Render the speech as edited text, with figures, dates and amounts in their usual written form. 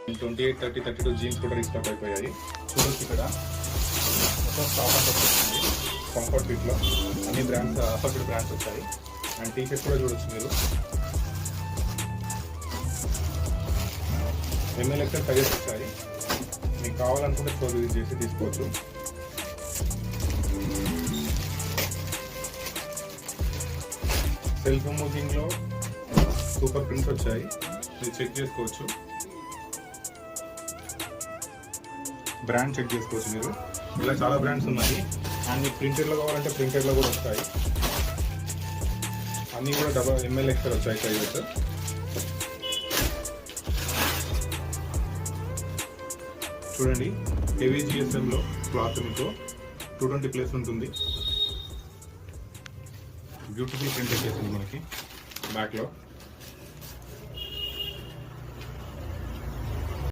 28, 30, 32 jeans కూడా restock అయిపోయాయి. చూడొచ్చు ఇక్కడ మొత్తం స్టాక్ అంతా వచ్చింది. కంఫర్ట్ ఫిట్లో అన్ని బ్రాండ్స్, అఫర్డబుల్ బ్రాండ్స్ వచ్చాయి. అండ్ టీ షర్ట్స్ కూడా చూడొచ్చు మీరు. ML/XL సైజెస్ వచ్చాయి. మీకు కావాలనుకుంటే స్టోర్ విజిట్ చేసి తీసుకోవచ్చు. సెల్ఫ్ మూవింగ్లో సూపర్ ప్రింట్స్ వచ్చాయి, మీరు చెక్ చేసుకోవచ్చు. బ్రాండ్ చెక్ చేసుకోవచ్చు మీరు. ఇలా చాలా బ్రాండ్స్ ఉన్నాయి. అండ్ మీకు ప్రింటెడ్లో కావాలంటే ప్రింటెడ్లో కూడా వస్తాయి. అన్నీ కూడా ML/XL వచ్చాయి సైజెస్. చూడండి, హెవీ GSMలో క్లాత్ మీకు 220+ ఉంటుంది. బ్యూటిఫుల్ ప్రింట్ వచ్చేసింది మనకి బ్యాక్లో.